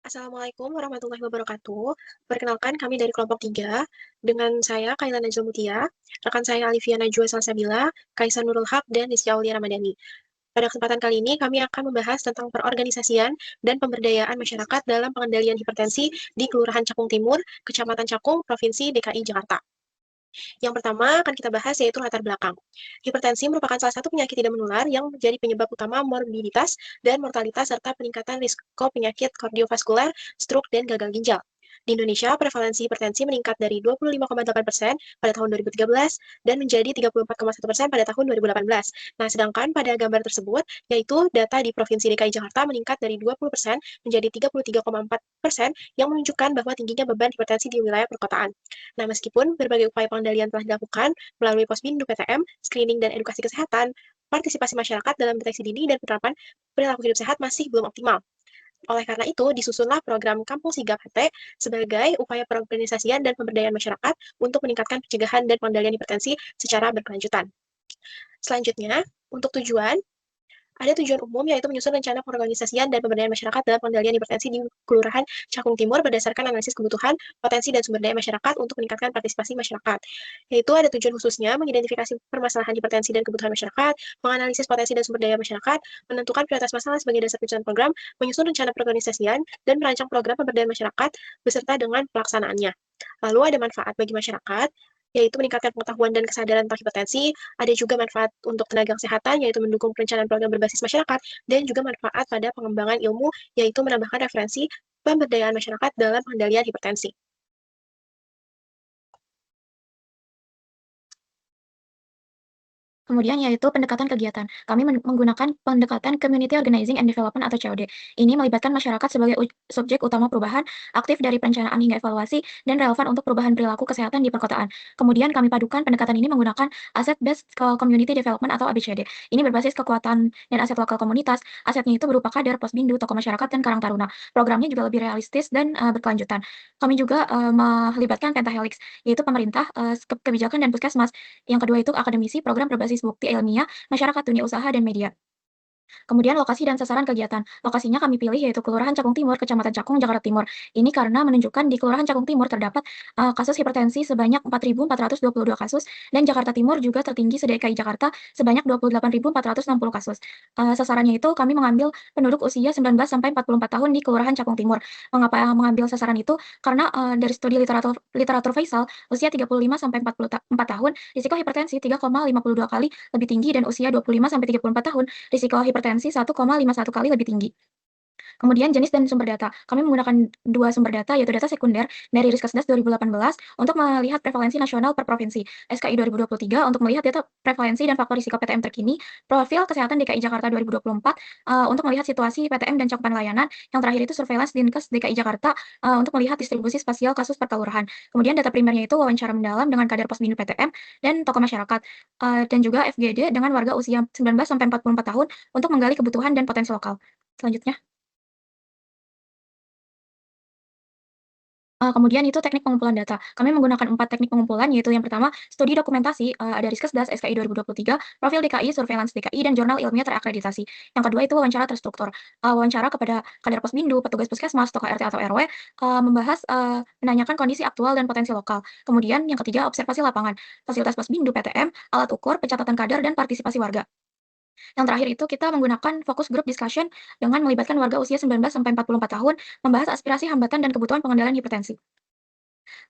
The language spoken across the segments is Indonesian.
Assalamualaikum warahmatullahi wabarakatuh. Perkenalkan kami dari kelompok 3, dengan saya Kaila Najla Mutia, rekan saya Alivia Najwa Salsabila, Kaisar Nurul Haq, dan Rizky Aulia Ramadhani. Pada kesempatan kali ini kami akan membahas tentang perorganisasian dan pemberdayaan masyarakat dalam pengendalian hipertensi di Kelurahan Cakung Timur, Kecamatan Cakung, Provinsi DKI Jakarta. Yang pertama akan kita bahas yaitu latar belakang. Hipertensi merupakan salah satu penyakit tidak menular yang menjadi penyebab utama morbiditas dan mortalitas serta peningkatan risiko penyakit kardiovaskular, stroke, dan gagal ginjal. Di Indonesia, prevalensi hipertensi meningkat dari 25,8% pada tahun 2013 dan menjadi 34,1% pada tahun 2018. Nah, sedangkan pada gambar tersebut, yaitu data di Provinsi DKI Jakarta meningkat dari 20% menjadi 33,4% yang menunjukkan bahwa tingginya beban hipertensi di wilayah perkotaan. Nah, meskipun berbagai upaya pengendalian telah dilakukan melalui Posbindu PTM, screening dan edukasi kesehatan, partisipasi masyarakat dalam deteksi dini dan penerapan perilaku hidup sehat masih belum optimal. Oleh karena itu, disusunlah program Kampung Sigap HT sebagai upaya perorganisasian dan pemberdayaan masyarakat untuk meningkatkan pencegahan dan pengendalian hipertensi secara berkelanjutan. Selanjutnya, untuk tujuan, ada tujuan umum yaitu menyusun rencana pengorganisasian dan pemberdayaan masyarakat dalam pengendalian hipertensi di Kelurahan Cakung Timur berdasarkan analisis kebutuhan, potensi, dan sumber daya masyarakat untuk meningkatkan partisipasi masyarakat. Yaitu ada tujuan khususnya mengidentifikasi permasalahan hipertensi dan kebutuhan masyarakat, menganalisis potensi dan sumber daya masyarakat, menentukan prioritas masalah sebagai dasar penyusunan program, menyusun rencana pengorganisasian, dan merancang program pemberdayaan masyarakat beserta dengan pelaksanaannya. Lalu ada manfaat bagi masyarakat, yaitu meningkatkan pengetahuan dan kesadaran tentang hipertensi, ada juga manfaat untuk tenaga kesehatan, yaitu mendukung perencanaan program berbasis masyarakat, dan juga manfaat pada pengembangan ilmu, yaitu menambahkan referensi pemberdayaan masyarakat dalam pengendalian hipertensi. Kemudian yaitu pendekatan kegiatan. Kami menggunakan pendekatan Community Organizing and Development atau COD. Ini melibatkan masyarakat sebagai subjek utama perubahan, aktif dari perencanaan hingga evaluasi, dan relevan untuk perubahan perilaku kesehatan di perkotaan. Kemudian kami padukan pendekatan ini menggunakan Asset Based Community Development atau ABCD. Ini berbasis kekuatan dan aset lokal komunitas. Asetnya itu berupa kader, posbindu, tokoh masyarakat, dan karang taruna. Programnya juga lebih realistis dan berkelanjutan. Kami juga melibatkan Pentahelix, yaitu pemerintah, kebijakan, dan puskesmas. Yang kedua itu akademisi, program berbasis bukti ilmiah, masyarakat, dunia usaha, dan media. Kemudian lokasi dan sasaran kegiatan. Lokasinya kami pilih yaitu Kelurahan Cakung Timur, Kecamatan Cakung, Jakarta Timur. Ini karena menunjukkan di Kelurahan Cakung Timur terdapat kasus hipertensi sebanyak 4.422 kasus dan Jakarta Timur juga tertinggi se-DKI Jakarta sebanyak 28.460 kasus. Sasarannya itu kami mengambil penduduk usia 19 sampai 44 tahun di Kelurahan Cakung Timur. Mengapa mengambil sasaran itu? Karena dari studi literatur Faisal, usia 35 sampai 44 tahun, risiko hipertensi 3,52 kali lebih tinggi dan usia 25 sampai 34 tahun risiko hipertensi 1,51 kali lebih tinggi. Kemudian jenis dan sumber data. Kami menggunakan dua sumber data, yaitu data sekunder dari Riskesdas 2018 untuk melihat prevalensi nasional per provinsi, SKI 2023 untuk melihat data prevalensi dan faktor risiko PTM terkini, profil kesehatan DKI Jakarta 2024 untuk melihat situasi PTM dan cakupan layanan, yang terakhir itu surveillance Dinkes DKI Jakarta untuk melihat distribusi spasial kasus per kelurahan. Kemudian data primernya itu wawancara mendalam dengan kader Posbindu PTM dan tokoh masyarakat, dan juga FGD dengan warga usia 19 sampai 44 tahun untuk menggali kebutuhan dan potensi lokal. Selanjutnya. Kemudian itu teknik pengumpulan data. Kami menggunakan 4 teknik pengumpulan, yaitu yang pertama, studi dokumentasi, ada Riskesdas SKI 2023, profil DKI, surveillance DKI, dan jurnal ilmiah terakreditasi. Yang kedua itu wawancara terstruktur. Wawancara kepada kader Posbindu, petugas puskesmas, tokoh RT atau RW, membahas, menanyakan kondisi aktual dan potensi lokal. Kemudian yang ketiga, observasi lapangan, fasilitas Posbindu, PTM, alat ukur, pencatatan kader, dan partisipasi warga. Yang terakhir itu kita menggunakan fokus group discussion dengan melibatkan warga usia 19 sampai 44 tahun, membahas aspirasi, hambatan, dan kebutuhan pengendalian hipertensi.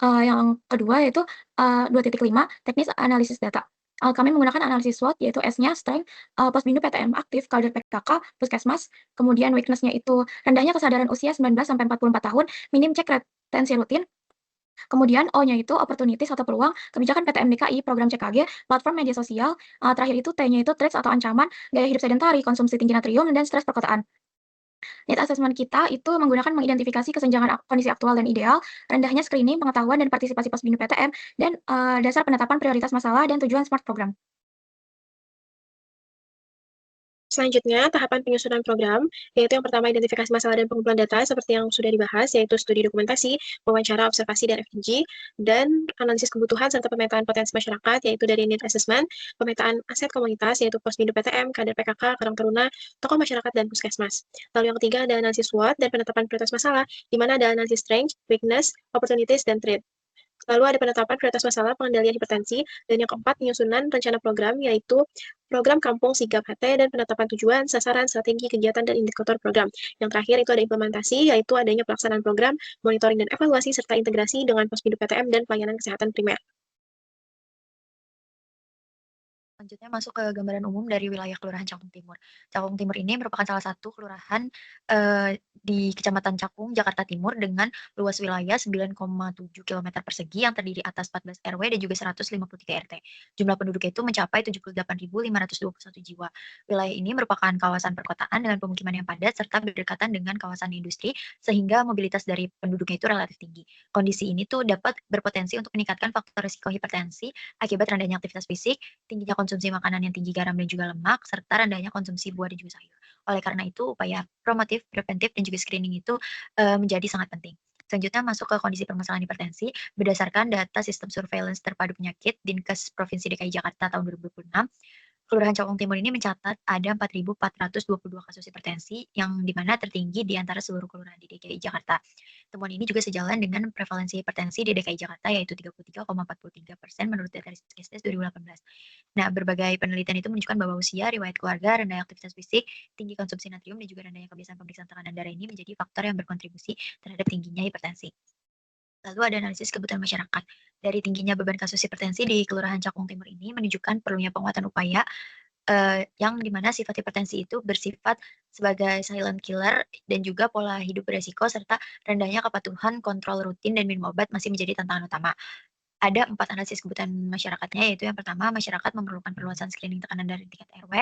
Yang kedua yaitu, 2.5 teknis analisis data. Kami menggunakan analisis SWOT yaitu S-nya strength, Posbindu PTM aktif, kader PKK, puskesmas, kemudian weakness-nya itu rendahnya kesadaran usia 19 sampai 44 tahun, minim cek retensi rutin, kemudian O-nya itu opportunities atau peluang, kebijakan PTM DKI, program CKG, platform media sosial, terakhir itu T-nya itu threats atau ancaman, gaya hidup sedentari, konsumsi tinggi natrium, dan stres perkotaan. Need assessment kita itu menggunakan mengidentifikasi kesenjangan kondisi aktual dan ideal, rendahnya screening, pengetahuan, dan partisipasi Posbindu PTM, dan dasar penetapan prioritas masalah dan tujuan SMART program. Selanjutnya, tahapan penyusunan program, yaitu yang pertama identifikasi masalah dan pengumpulan data seperti yang sudah dibahas, yaitu studi dokumentasi, wawancara, observasi, dan FTG, dan analisis kebutuhan serta pemetaan potensi masyarakat, yaitu dari need assessment, pemetaan aset komunitas, yaitu Posbindu PTM, kader PKK, Karang Taruna, tokoh masyarakat, dan puskesmas. Lalu yang ketiga ada analisis SWOT dan penetapan prioritas masalah, di mana ada analisis strength, weakness, opportunities, dan threat. Lalu ada penetapan prioritas masalah pengendalian hipertensi, dan yang keempat penyusunan rencana program, yaitu program Kampung Sigap HT dan penetapan tujuan, sasaran, strategi, kegiatan, dan indikator program. Yang terakhir itu ada implementasi, yaitu adanya pelaksanaan program, monitoring dan evaluasi, serta integrasi dengan Posbindu PTM dan pelayanan kesehatan primer. Selanjutnya masuk ke gambaran umum dari wilayah Kelurahan Cakung Timur. Cakung Timur ini merupakan salah satu kelurahan di Kecamatan Cakung, Jakarta Timur dengan luas wilayah 9,7 km persegi yang terdiri atas 14 RW dan juga 153 RT. Jumlah penduduknya itu mencapai 78.521 jiwa. Wilayah ini merupakan kawasan perkotaan dengan pemukiman yang padat serta berdekatan dengan kawasan industri sehingga mobilitas dari penduduknya itu relatif tinggi. Kondisi ini tuh dapat berpotensi untuk meningkatkan faktor risiko hipertensi akibat rendahnya aktivitas fisik, tingginya konsumsi makanan yang tinggi garam dan juga lemak, serta rendahnya konsumsi buah dan juga sayur. Oleh karena itu, upaya promotif, preventif, dan juga screening itu menjadi sangat penting. Selanjutnya masuk ke kondisi permasalahan hipertensi. Berdasarkan data sistem surveillance terpadu penyakit Dinkes Provinsi DKI Jakarta tahun 2026, Kelurahan Cakung Timur ini mencatat ada 4.422 kasus hipertensi yang dimana tertinggi di antara seluruh kelurahan di DKI Jakarta. Temuan ini juga sejalan dengan prevalensi hipertensi di DKI Jakarta yaitu 33,43% menurut data Riskesdas 2018. Nah, berbagai penelitian itu menunjukkan bahwa usia, riwayat keluarga, rendahnya aktivitas fisik, tinggi konsumsi natrium, dan juga rendahnya kebiasaan pemeriksaan tekanan darah ini menjadi faktor yang berkontribusi terhadap tingginya hipertensi. Lalu ada analisis kebutuhan masyarakat. Dari tingginya beban kasus hipertensi di Kelurahan Cakung Timur ini menunjukkan perlunya penguatan upaya yang dimana sifat hipertensi itu bersifat sebagai silent killer dan juga pola hidup beresiko serta rendahnya kepatuhan kontrol rutin dan minum obat masih menjadi tantangan utama. Ada 4 analisis kebutuhan masyarakatnya, yaitu yang pertama masyarakat memerlukan perluasan screening tekanan darah di tingkat RW,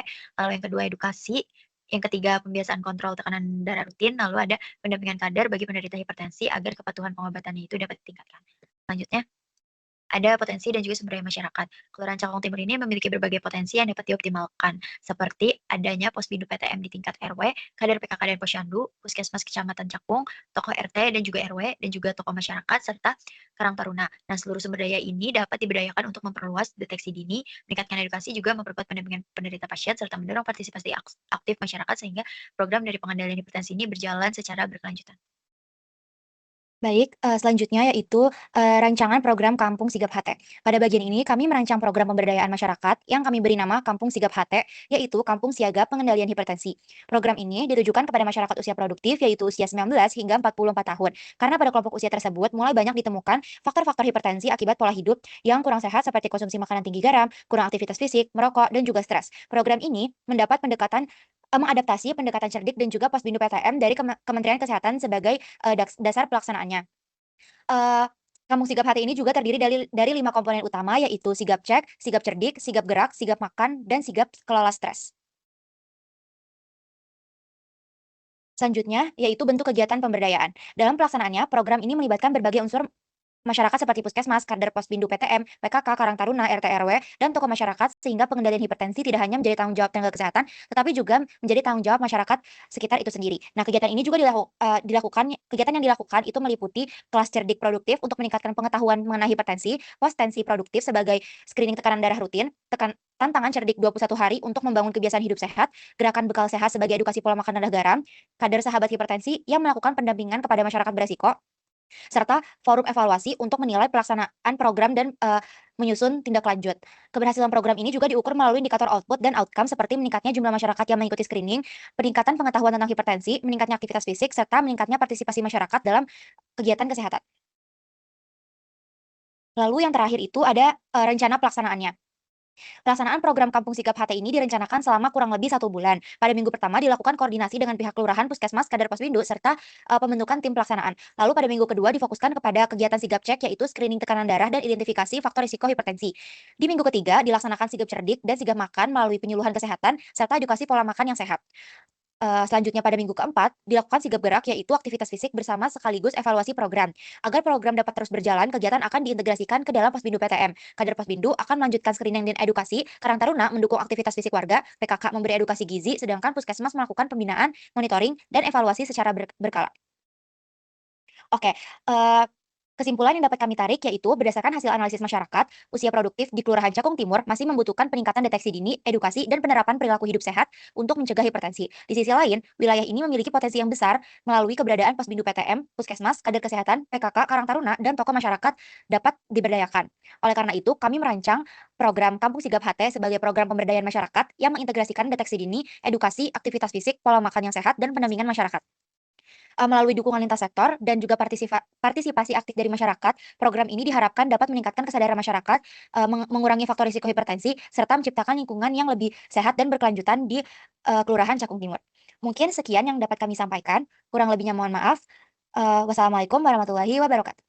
lalu yang kedua edukasi, yang ketiga pembiasaan kontrol tekanan darah rutin, lalu ada pendampingan kader bagi penderita hipertensi agar kepatuhan pengobatannya itu dapat ditingkatkan. Selanjutnya ada potensi dan juga sumber daya masyarakat. Kelurahan Cakung Timur ini memiliki berbagai potensi yang dapat dioptimalkan, seperti adanya Posbindu PTM di tingkat RW, kader PKK dan Posyandu, Puskesmas Kecamatan Cakung, tokoh RT dan juga RW, dan juga tokoh masyarakat, serta Karang Taruna. Nah, seluruh sumber daya ini dapat diberdayakan untuk memperluas deteksi dini, meningkatkan edukasi, juga memperkuat pendampingan penderita pasien, serta mendorong partisipasi aktif masyarakat sehingga program dari pengendalian hipertensi ini berjalan secara berkelanjutan. Baik, selanjutnya yaitu, rancangan program Kampung Sigap HT. Pada bagian ini kami merancang program pemberdayaan masyarakat yang kami beri nama Kampung Sigap HT, yaitu Kampung Siaga Pengendalian Hipertensi. Program ini ditujukan kepada masyarakat usia produktif, yaitu usia 19 hingga 44 tahun. Karena pada kelompok usia tersebut mulai banyak ditemukan faktor-faktor hipertensi akibat pola hidup yang kurang sehat seperti konsumsi makanan tinggi garam, kurang aktivitas fisik, merokok, dan juga stres. Program ini mendapat mengadaptasi pendekatan cerdik dan juga Posbindu PTM dari Kementerian Kesehatan sebagai, dasar pelaksanaannya. Eee, Kampung Sigap Hati ini juga terdiri dari 5 komponen utama yaitu sigap cek, sigap cerdik, sigap gerak, sigap makan, dan sigap kelola stres. Selanjutnya, yaitu bentuk kegiatan pemberdayaan. Dalam pelaksanaannya, program ini melibatkan berbagai unsur masyarakat seperti puskesmas, kader Posbindu PTM, PKK, Karang Taruna, RT RW, dan tokoh masyarakat sehingga pengendalian hipertensi tidak hanya menjadi tanggung jawab tenaga kesehatan, tetapi juga menjadi tanggung jawab masyarakat sekitar itu sendiri. Nah, kegiatan ini juga kegiatan yang dilakukan itu meliputi kelas cerdik produktif untuk meningkatkan pengetahuan mengenai hipertensi, pos tensi produktif sebagai screening tekanan darah rutin, tantangan cerdik 21 hari untuk membangun kebiasaan hidup sehat, gerakan bekal sehat sebagai edukasi pola makan rendah garam, kader sahabat hipertensi yang melakukan pendampingan kepada masyarakat beresiko, serta forum evaluasi untuk menilai pelaksanaan program dan, menyusun tindak lanjut. Keberhasilan program ini juga diukur melalui indikator output dan outcome seperti meningkatnya jumlah masyarakat yang mengikuti screening, peningkatan pengetahuan tentang hipertensi, meningkatnya aktivitas fisik, serta meningkatnya partisipasi masyarakat dalam kegiatan kesehatan. Lalu yang terakhir itu ada, rencana pelaksanaannya. Pelaksanaan program Kampung Sigap HT ini direncanakan selama kurang lebih 1 bulan. Pada minggu pertama dilakukan koordinasi dengan pihak kelurahan, puskesmas, kader Posbindu, serta pembentukan tim pelaksanaan. Lalu pada minggu kedua difokuskan kepada kegiatan sigap cek, yaitu screening tekanan darah dan identifikasi faktor risiko hipertensi. Di minggu ketiga dilaksanakan sigap cerdik dan sigap makan melalui penyuluhan kesehatan, serta edukasi pola makan yang sehat. Selanjutnya pada minggu keempat, dilakukan sigap gerak yaitu aktivitas fisik bersama sekaligus evaluasi program. Agar program dapat terus berjalan, kegiatan akan diintegrasikan ke dalam Posbindu PTM. Kader Posbindu akan melanjutkan screening dan edukasi, Karang Taruna mendukung aktivitas fisik warga, PKK memberi edukasi gizi, sedangkan Puskesmas melakukan pembinaan, monitoring, dan evaluasi secara berkala. Oke, kesimpulan yang dapat kami tarik yaitu berdasarkan hasil analisis masyarakat, usia produktif di Kelurahan Cakung Timur masih membutuhkan peningkatan deteksi dini, edukasi, dan penerapan perilaku hidup sehat untuk mencegah hipertensi. Di sisi lain, wilayah ini memiliki potensi yang besar melalui keberadaan Posbindu PTM, Puskesmas, kader kesehatan, PKK, Karang Taruna, dan tokoh masyarakat dapat diberdayakan. Oleh karena itu, kami merancang program Kampung Sigap HT sebagai program pemberdayaan masyarakat yang mengintegrasikan deteksi dini, edukasi, aktivitas fisik, pola makan yang sehat, dan pendampingan masyarakat. Melalui dukungan lintas sektor dan juga partisipasi aktif dari masyarakat, program ini diharapkan dapat meningkatkan kesadaran masyarakat, mengurangi faktor risiko hipertensi, serta menciptakan lingkungan yang lebih sehat dan berkelanjutan di Kelurahan Cakung Timur. Mungkin sekian yang dapat kami sampaikan, kurang lebihnya mohon maaf. Wassalamualaikum warahmatullahi wabarakatuh.